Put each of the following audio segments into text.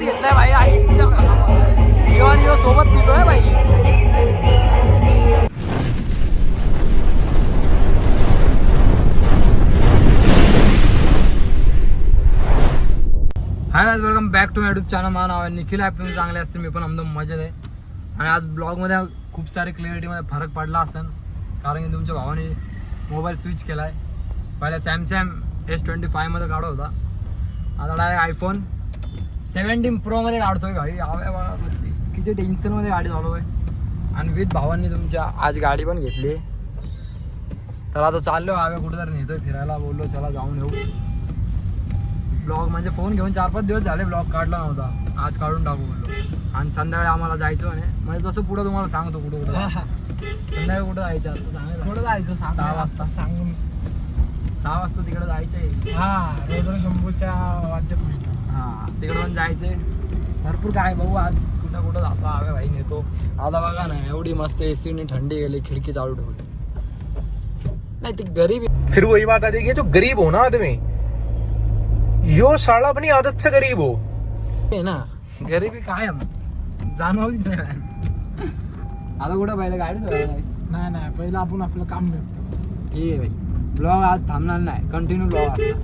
घेतलाय भाई. आणि सोबत पितोय भाई. Hi guys, welcome back to my YouTube channel. माझं नाव आहे निखिल. आहे तुम्ही चांगले असतील, मी पण एकदम मजेत आहे. आणि आज ब्लॉगमध्ये खूप सारे क्लिअरिटीमध्ये फरक पडला असेल, कारण की तुमच्या भावाने मोबाईल स्विच केला आहे. पहिला सॅमसंग S25 मध्ये काढत होता, आता डायरेक्ट आयफोन 17 Pro मध्ये काढतोय भाई. किती टेन्शनमध्ये गाडी चालवतोय. आणि विथ भावांनी तुमच्या आज गाडी पण घेतली. तर आता चाललो हवे कुठेतरी नेतोय फिरायला. बोललो चला जाऊन येऊ. ब्लॉग म्हणजे फोन घेऊन 4-5 दिवस झाले, ब्लॉग काढला नव्हता. आज काढून टाकू बोललो. आणि संध्याकाळी आम्हाला जायचं म्हणजे तसं पुढं तुम्हाला सांगतो कुठं संध्याकाळी कुठं जायचं. आता सांगायचं कुठं जायचं. 6 वाजता सांगून 6 वाजता तिकडे जायचंय. रोज शंभूच्या वाद्यपुष्ट. तिकडे पण जायचंय. भरपूर काय भाऊ, आज कुठं कुठं जातो हवे भाई नेतो. आता बघा ना, एवढी मस्त एसीने थंडी गेली, खिडकी चालू ठेवली. नाही ती गरीब. फिर वही बात आती है कि जो गरीब हो ना आदमी, यो साला अपनी आदत से गरीब हो ना. गरिबी काय जाणवलीच नाही. आता कुठं पहिलं गाडी नाही पहिलं आपण आपलं काम भेटतो. ठीक आहे भाई, ब्लॉग आज थांबणार नाही, कंटिन्यू ब्लॉग असणार.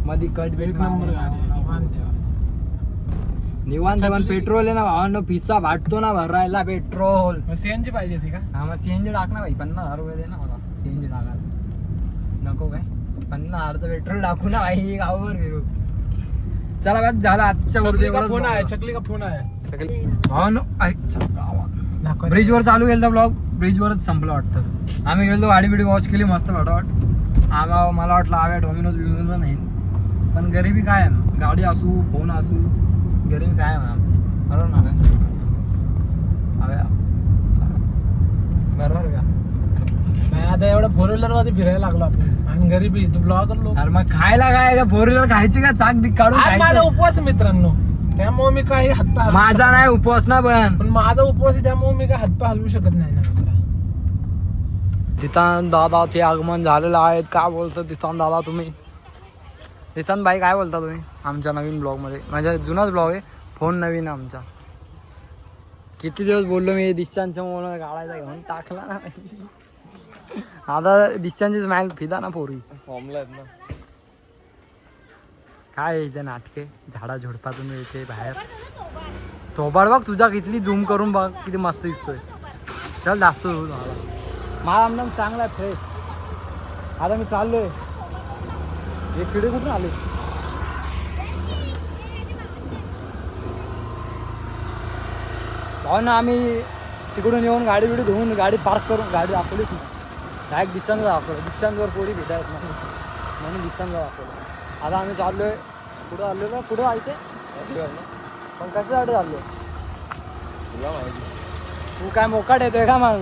मध्ये कट बेट नंबर निवांत. पेट्रोल आहे ना भावांनो, पिझ्झा वाटतो ना भरायला पेट्रोल. सीएनजी पाहिजे ती का? हा मग सीएनजी टाक ना भाई. 50,000 रुपये दे ना मला सीएनजी टाकायला. नको काय 50,000चं पेट्रोल टाकू ना भाई, गावावर फिरू. चला बस झाला आजच्या फोन आहे. चकली का फोन आहे भावांनो. ब्रिज वर चालू केलं ब्लॉग, ब्रिज वरच संपलं वाटतं. आम्ही गेलो, गाडी बिडी वॉच केली मस्त फटाफट. मला वाटलं आव्या डॉमिनोज बिमिनोज नाही, पण गरिबी काय आहे. गाडी असू फोन असू, गरिबी काय आहे आमची. बरोबर ना बरोबर का नाही? आता एवढं 4 व्हीलर मध्ये फिरायला लागलो आपण, आणि गरीबी तू ब्लॉगर लोक. अरे मग खायला काय का 4 व्हीलर खायची का? चाक बिक काढून आज माझा खायचं? उपवास आहे मित्रांनो, त्यामुळे मी काही हातपाय हलवू माझा नाही उपवास ना, पण माझा उपवास आहे त्यामुळे मी काही हातपाय हलवू शकत नाही ना मित्रा. दिसान दादाचे आगमन झालेलं आहे. काय बोलतो दिसान दादा तुम्ही? दिसान भाई काय बोलता तुम्ही आमच्या नवीन ब्लॉग मध्ये? माझा जुनाच ब्लॉग आहे, फोन नवीन आहे आमचा. किती दिवस बोललो मी दिशांच्या मोबाईल काढायचा, घेऊन टाकला ना. आता दिशांची स्माईल फिदा ना पोरी फॉर्मला आहेत ना. काय यायचं नाटके. झाडा झुडपातून यायचे बाहेर. थोबाड बघ तुझा, किती झूम करून बघ, किती मस्त दिसतोय. चल जास्त मला एकदम चांगला आहे, फ्रेश. आता मी चाललोय. हे किडे कुठून आले? भाऊ ना, आम्ही तिकडून येऊन गाडी बिडी धुवून गाडी पार्क करून गाडी दाखवलीच नाही. डायरेक्ट दिशांवर दाखवलं. दिशांवर पोरी भेटायत ना, म्हणून दिशांवर दाखवलं. आता आम्ही चाललोय. कुठं आलेलो? कुठं जायचंय? पण कशासाठी चाललोय तुला माहिती? तू काय मोकाट येतोय का मग?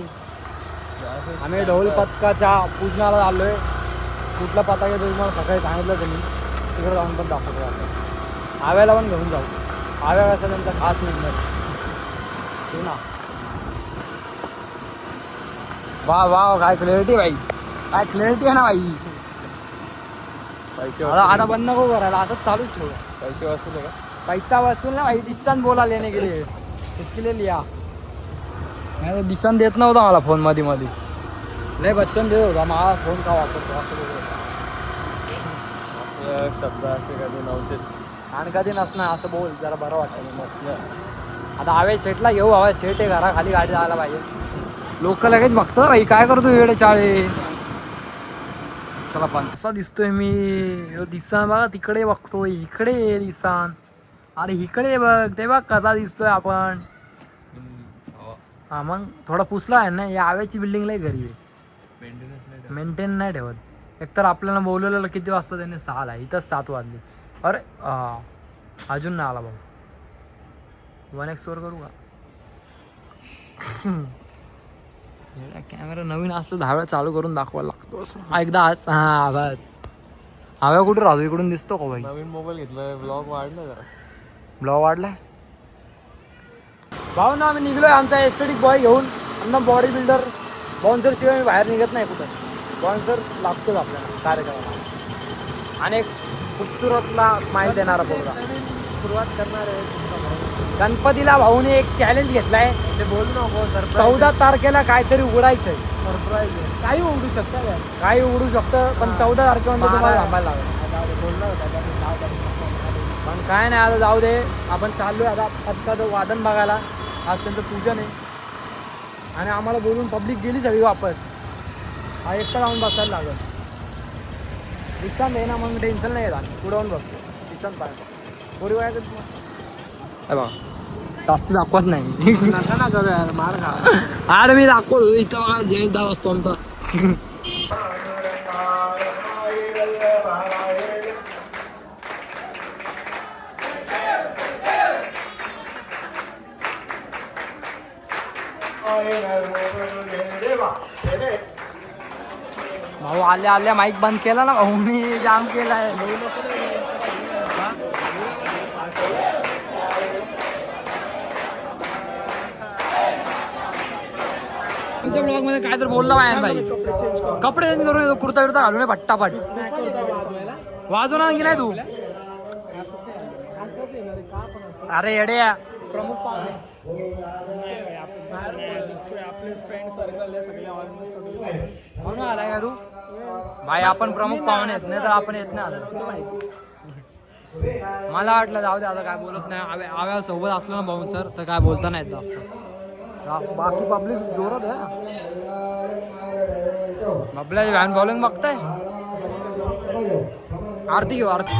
आम्ही ढोल पथकाच्या पूजनाला चाललोय. कुठला पथक येतो तुम्हाला सकाळी सांगितलं त्यांनी. तिकडे जाऊन पण दाखवतो. आता आव्याला पण घेऊन जाऊ. आव्या कसं त्यांचा खास मेंबर तू ना. वा वा, काय क्लॅरिटी भाई, काय क्लॅरिटी आहे ना भाई. आता बंद नको करायला, असंच चालूच ठेव. पैसे वसूल का? पैसा वसूल ना भाई. दिशान बोला लेने के लिए, इसके लिए लिया. नाही तर दिशान देत नव्हता मला फोन मध्ये लय बच्चन देत होता. मला फोन का वापरतो असं बोलत. शब्द असे कधी नव्हतेच आणि कधी नसणार असं बोल, जरा बरं वाटतं मस्त. आता हवे शेटला घेऊ. हवा शेट आहे, घराखाली गाडी जायला पाहिजे. लोक लगेच बघतात भाई, काय करतो वेळे चाळे. चला पण कसा दिसतोय मी. दिसान बघा तिकडे बघतोय, इकडे दिसान. अरे इकडे बघ, ते बघ कसा दिसतोय आपण. हा मग थोडा पुसला आहे ना. या आव्याची बिल्डिंग लय गरीब आहे, मेंटेन नाही ठेवत. एकतर आपल्याला बोलवलेलं किती वाजता त्याने? 6ला. इथंच 7 वाजले. अरे अजून नाही आला भाऊ. 1x वर करू का? कॅमेरा नवीन असलं 10 वेळा चालू करून दाखवायला लागतो. एकदा आज बस. हव्या कुठे राहतो? इकडून दिसतो का भाई? नवीन मोबाईल घेतला, ब्लॉग वाढला जरा. ब्लॉग वाढलाय भाऊ ना. आम्ही निघलोय आमचा एस्थेटिक बॉय घेऊन. एकदम बॉडी बिल्डर. बाउन्सर शिवाय मी बाहेर निघत नाही कुठं. बाउन्सर लागतोच आपल्याला कार्यक्रमाला. आणि एक खूबसूरतला स्माईल देणारा पोरगा. सुरुवात करणार आहे गणपतीला भाऊने एक चॅलेंज घेतलाय, ते बोलू नको 14 तारखेला काहीतरी उघडायचंय. सरप्राईज आहे, काही उघडू शकतं काय. काही उघडू शकतं, पण 14 तारखेनंतर तुम्हाला थांबायला लागेल. बोलला होता त्याने, जाऊ द्या. पण काय नाही, आता जाऊ दे. आपण चाललोय आता पथकाचं वादन बघायला. आज त्यांचं पूजन आहे आणि आम्हाला बोलून पब्लिक गेली सगळी वापस. हा एकटा जाऊन बसायला लागल. दिसतान आहे ना, मग टेन्शन नाही येत. पुढे जाऊन बसतो दिसतान पाहिजे पोरी वयाचं बघा, जास्त दाखवत नाही. नका ना करू यार, मार खा. आड मी दाखवतो इथं बघा, जयदा असतो आमचा. भाऊ आल्या आल्या माईक बंद केला ना भाऊ, मी जाम केलाय. तुमच्या ब्लॉग मध्ये काय तर बोलला बाहेर भाई, कपडे चेंज करून कुर्ता बिर्ता घालून पट्टापट वाजवणार की नाही तू. अरे येड्या, प्रमुख पाहुणे आपले फ्रेंड सर्कल सगळे ऑलमोस्ट सगळे म्हणून आलाय का तू भाई. आपण प्रमुख पाहुणे आहेत, नाही तर आपण येत नाही आलो. मला वाटलं जाऊ दे, आता काय बोलत नाही. आव्या सोबत असलो ना भाऊ सर, तर काय बोलता नाही येत जास्त. बाकी पब्लिक जोरात आहे. आपल्या व्हॅन बॉलिंग बघताय. आरती घेऊ आरती.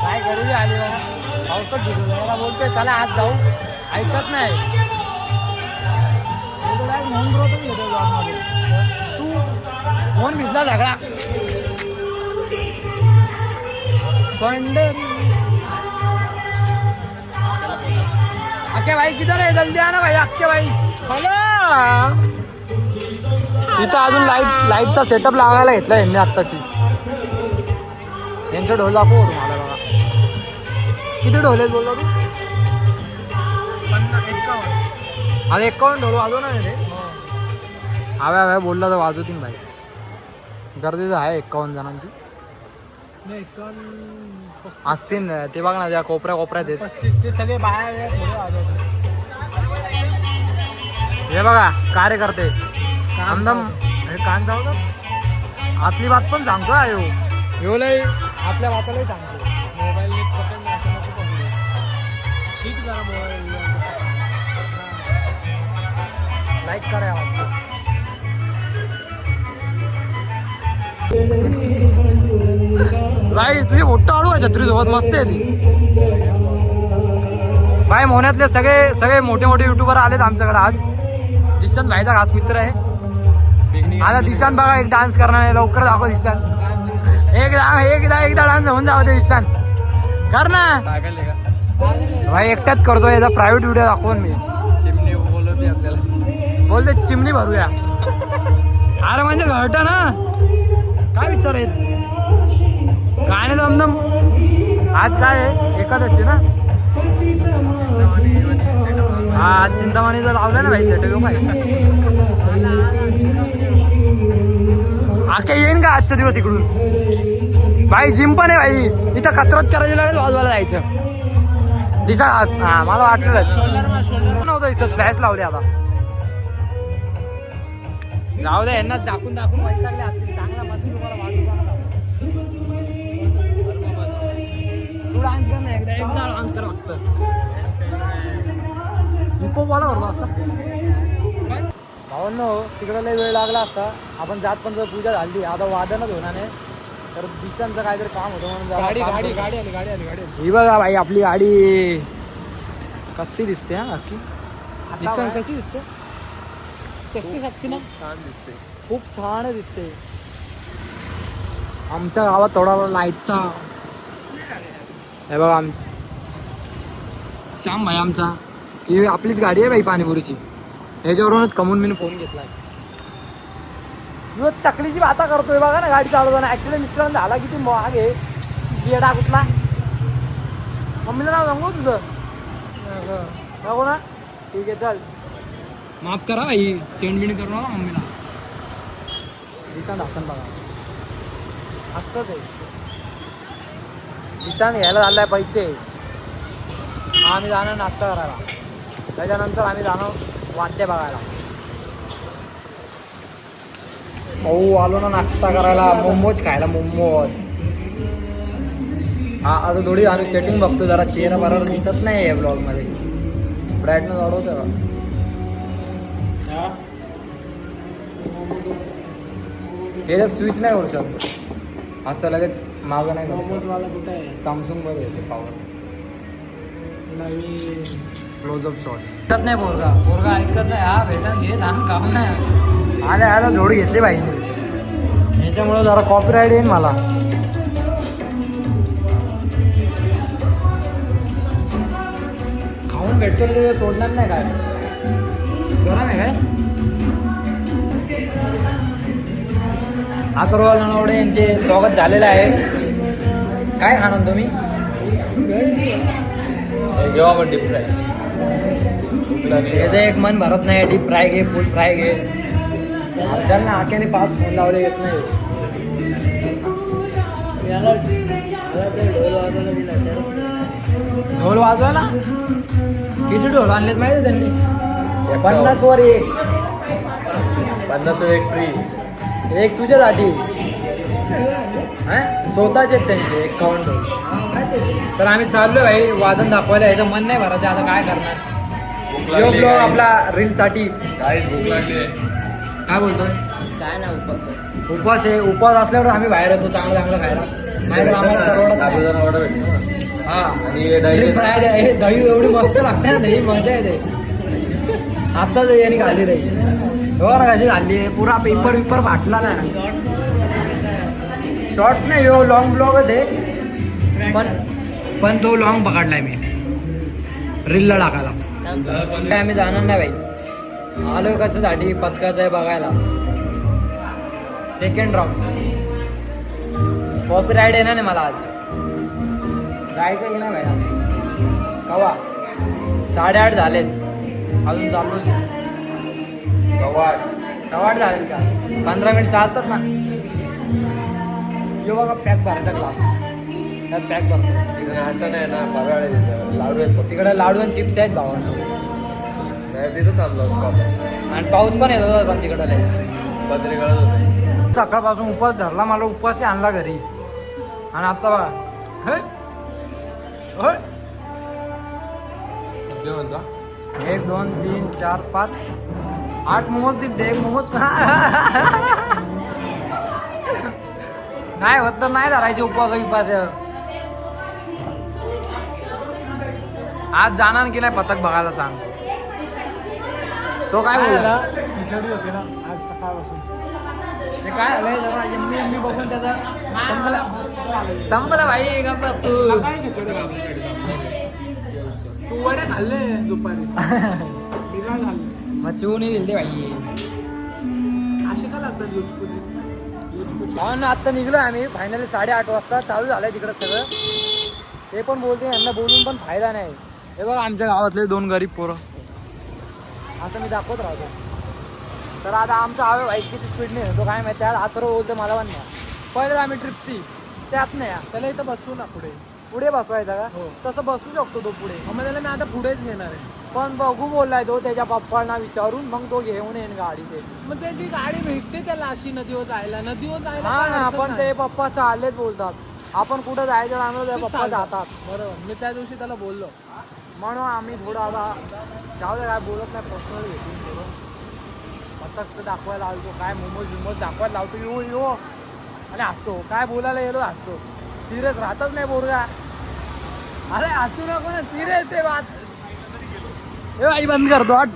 काय करू आली पावसात भिजू बोलतोय चला आज जाऊ, ऐकत नाही. तू फोन भिजला सगळा. अक्के भाई किधर है, जल्दी आना भाई. अक्के भाई हॅलो. इथं अजून लाईटचा सेटअप लावायला घेतला यांनी आत्ताशी. यांचा ढोल दाखवू तुम्हाला बघा. किती ढोल आहेत बोलला तू. 51. आता 51 ढोल वाजव ना रे. हव्या हव्या बोलला तर वाजवतील भाई. गर्दी तर आहे 51 जणांची. असतील ते बघ ना, त्या कोपऱ्यात आहेत. 35 ते सगळे बाहेर थोडे वाजवतात. हे बघा कार्यकर्ते आमदम हे कान जाऊ आपली बात पण सांगतो आयो. ह्यो लय आपल्या बापालाही सांगतो. मोबाईल नीट पकड ना, असं नको पकडू. शिक जरा मोबाईल. लाईक करा वाटतं. भाई तुझे मोठं आळू आहे छत्री सोबत, मस्त आहे ती. भाई मोहण्यातले सगळे मोठे मोठे युट्यूबर आलेत आमच्याकडे आज. दिशांत भाईचा खास मित्र आहे. आता दिशांत बघा एक डान्स करणार आहे, लवकर दाखव दिशांत. एकदा डान्स होऊन जाऊ दे दिशांत. कर ना भाई, एकट्यात करतो. याचा प्रायव्हेट व्हिडिओ दाखवून मी. चिमणी बोलवते आपल्याला, बोलते चिमणी भरूया. अरे म्हणजे घरटा ना, काय विचार आहेत काय नाही. दमदम आज काय आहे, एकादशी ना. हा आज चिंतामणीचं लावलं ना भाई सेट. भाई आके येईन का आजचा दिवस इकडून. भाई जिम पण आहे भाई, इथं कसरत करायची लागेल, वाजवायला जायचं दिसा. हा मला वाटलंच नव्हतं दिसत. फ्लॅश लावले आता. जाऊ दे, यांनाच दाखवून वाईट लागले असतील. चांगला मस्त तुम्हाला तू डान्स कर ना, एकदा डान्स कर फक्त. हिपहॉप वाला भरला असा भावांनो. तिकडं लय वेळ लागला असता. आपण जात पण जर पूजा झाली, आता वादनच होणार नाही. तर दिशांचं काहीतरी काम होतं म्हणून गाडी आली. ही बघा भाई आपली गाडी कच्ची दिसते. हा बाकी दिशांत कशी दिसते. साक्षी ना, छान दिसते, खूप छान दिसते. आमच्या गावात थोडा लाईटचा हे बघा. श्याम भाई आमचा, ही आपलीच गाडी आहे भाई पाणीपुरीची. ह्याच्यावरूनच कमून मी फोन घेतलाय. यो चकलीची बाता करतोय बघा ना गाडी चालवताना. ऍक्च्युली मित्रांनो झाला किती माग आहे. येडा कुठला. मम्मीला नाव सांगू तुझं नको ना. ठीक आहे चल, माफ करा भाई. सेंड बिंड करू नका मम्मीला. दिसान हसन बघा असतंच आहे. दिसान घ्यायला झालाय पैसे. आम्ही जाणार नाश्ता करायला, त्याच्यानंतर आम्ही जाणार वाद्य बघायला. भाऊ आलो ना नाश्ता करायला, मोमोज खायला, मोमोज. हा आता थोडी आम्ही सेटिंग बघतो, जरा चेहरा बरोबर दिसत नाही आहे ब्लॉगमध्ये. ब्राईटनेस वाढवतो का? हे स्विच नाही करू शकत असं लगेच मागं नाही करू शकत. मोमोजवाला कुठे आहे? सॅमसंगमध्ये येते पॉवर नवीन क्लोजअप शॉट. ऐकत नाही पोरगा, पोरगा ऐकत नाही. हा भेटा घे लहान काम नाही. आल्या आल्या जोडी घेतली पाहिजे, याच्यामुळे जरा कॉपीराईट येईल मला. खाऊन भेटतो ते सोडणार नाही काय. गरम आहे काय? अकरवाल नवडे यांचे स्वागत झालेलं आहे. काय खाणार तुम्ही? घेऊ आपण डीप फ्राय. त्याचं एक मन भरत नाही. डीप फ्राय घे, फुल फ्राय घे. चल ना, आख्याने 5 फोन लावले येत नाही. ढोल वाजवायला किती ढोल आणलेत माहिती त्यांनी? 50 वर एक. 50 एक फ्री. एक तुझ्यासाठी. स्वतःचे त्यांचे 51 ढोल. तर आम्ही चाललोय भाई वादन दाखवायला. याचं मन नाही भरायचं, आता काय करणार. यो ब्लॉग आपला रील साठी. काय भूक लागली? काय बोलतोय? काय नाही उपवास. उपवास आहे. उपवास असल्यावर आम्ही बाहेर येतो चांगलं चांगलं खायला. नाही तर आम्हाला परवडत नाही. हा आणि दही फ्राय द्या. हे दही एवढी मस्त लागते ना, दही मजा येते. आत्ताच यांनी खाल्ली दही बघा ना कशी खाल्ली आहे. पुरा पेपर विपर फाटला ना. शॉर्ट्स नाही, हो लॉंग ब्लॉगच आहे. पण तो लॉंग पकडलाय मी रीलला टाकायला. काय आम्ही जाणार नाही भाई. आलोय कशासाठी? पथकाचं आहे बघायला. Second round. कॉपीराईट येणार नाही मला आज. जायचं की नाही भाई? कवा 8:30 झालेत, अजून चालूच. 8:15 झालेत का? 15 मिनिट चालतात ना. यो बघा पॅक भरायचा ग्लास, त्यात पॅक भरतो. नाश्ता नाही ना, परवाडे लाडू आहेत. तिकडे लाडू आणि चिप्स आहेत भावांना. नाही तिथं थांबलो. आणि पाऊस पण येतो पण तिकडे लय. पत्रे काढत होते. सकाळपासून उपवास धरला, मला उपवासही आणला घरी. आणि आता बघा हे 1 2 3 4 5 8 मोमोज दिले. एक मोमोज नाही होत तर नाही धरायचे उपवास विपास. आज जाणार की नाही पथक बघायला सांग. तो काय बोलला? खिचडी होती ना आज सकाळपासून. ते काय झालंय जरा यम्मी बघून त्याचा संपला भाई. गप्प तू. सकाळी खिचडी खाल्ली. तू वडे खाल्ले दुपारी. पिझ्झा खाल्ले. मग चिवणी दिली भाई. असे का लागतात लुचकुची? म्हणून आता निघलो आम्ही फायनली 8:30 वाजता. चालू झालंय तिकडं सगळं. ते पण बोलते यांना बोलून पण फायदा नाही. हे बघा आमच्या गावातले 2 गरीब पोरं, असं मी दाखवत राहतो. तर आता आमचा हवे बाईक किती स्पीडने येतो काय माहिती. त्यात आतरो बोलतो मला पण नाही. पहिलं आम्ही ट्रिपसी त्यात नाही. त्याला इथं बसू ना पुढे. पुढे बसवायचा का? हो. तसं बसू शकतो तो पुढे. मग त्याला मी आता पुढेच घेणार आहे. पण बघू बोललाय तो त्याच्या पप्पांना विचारून, मग तो घेऊन येईन गाडी त्याची. मग त्याची गाडी भेटते त्याला अशी नदीवर जायला जायला हा काय ना, अडचण पण नाही. ते पप्पा चाललेच बोलतात. आपण कुठं जायचं आम्हाला ते पप्पा चालतं. जातात. बरोबर. मी त्या दिवशी त्याला बोललो. म्हणून आम्ही थोडं आता जाऊ दे काय बोलत नाही. पर्सनली भेटून थोडं पथकचं दाखवायला आलतो. काय मोमोज दाखवायला लावतो. यो आणि हसतो. काय बोलायला गेलो हसतो. सिरियस राहतच नाही बोरगा. अरे हसू नको ना, सिरियस आहे बात. ए आई बंद करतो हट.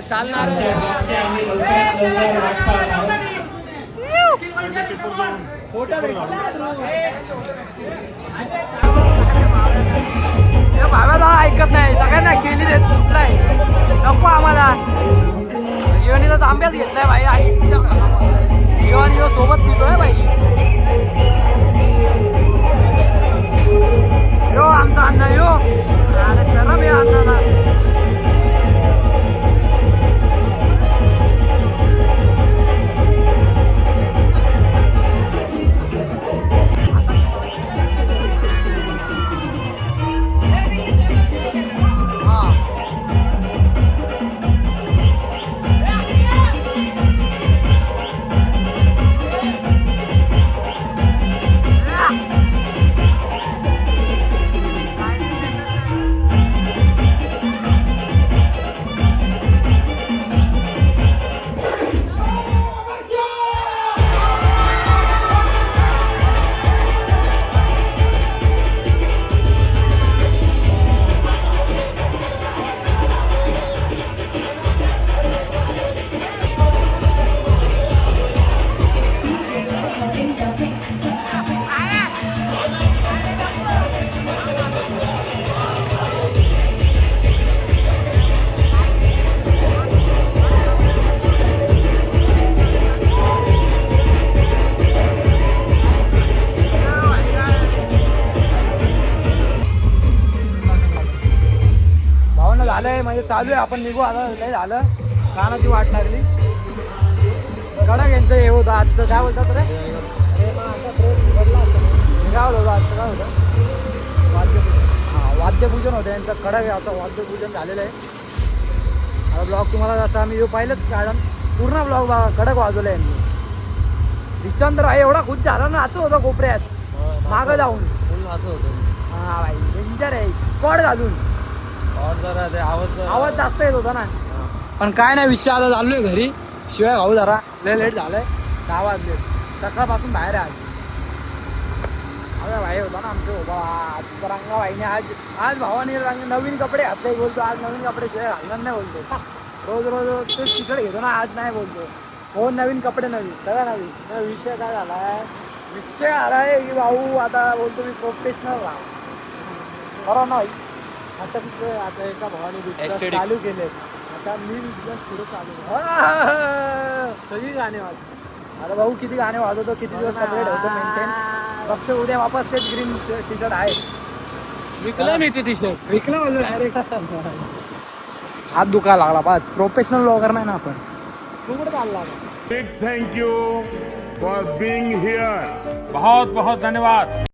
शाल नारळ भाव्याला ऐकत नाही सगळ्यांना केली रे सुटलाय नको आम्हाला येणीला आंब्याच घेतलाय भाई आणि यो सोबत पितोय भाई यो आमचा अण्णा यो अरे चला मी अण्णाला झालंय म्हणजे चालू आहे आपण निघू आता लय झालं कानाची वाट लागली कडक यांचं हे होतं आजचं काय बोलतात रे काय होतं आजचं काय होतं वाद्यपूजन होतं यांचं कडक असं वाद्यपूजन झालेलं आहे आता ब्लॉग तुम्हाला जसं आम्ही पाहिलंच कारण पूर्ण ब्लॉग बघा कडक वाजवलं यांनी दिशांतर आहे एवढा खुश झाला ना असं होतं कोपऱ्यात मागं जाऊन असं होतं हा भाई डेंजर आहे कड घालून आवाज जास्त येत होता ना पण काय नाही विषय आता चाललोय घरी शिवाय खाऊ जरा लय लेट झालंय 10 वाजले सकाळपासून बाहेर आहे आज भाई होता ना आमचे बाबा रंगा भाईने आज भावाने नवीन कपडे घातले बोलतो आज नवीन कपडे शिवाय घालणार नाही बोलतो रोज तेच टी शर्ट घेतो ना आज नाही बोलतो हो नवीन कपडे नवीन सगळं नवीन तर विषय काय झालाय विषय आलाय की भाऊ आता बोलतो मी प्रोफेशनल राहा बरोबर ना भाई आता एका भावाने बिझनेस चालू केले आता मी बिझनेस पुढे चालू सगळी गाणे वाजतो आता भाऊ किती गाणे वाजवतो किती दिवस कपडे ठेवतो मेंटेन फक्त उद्या वापस तेच ग्रीन टी शर्ट आहे विकलं मी ते टी शर्ट विकलं म्हणजे डायरेक्ट हात दुखायला लागला बस प्रोफेशनल ब्लॉगर नाही ना आपण तू कुठे चालला Big thank you for being here. बहुत बहुत धन्यवाद.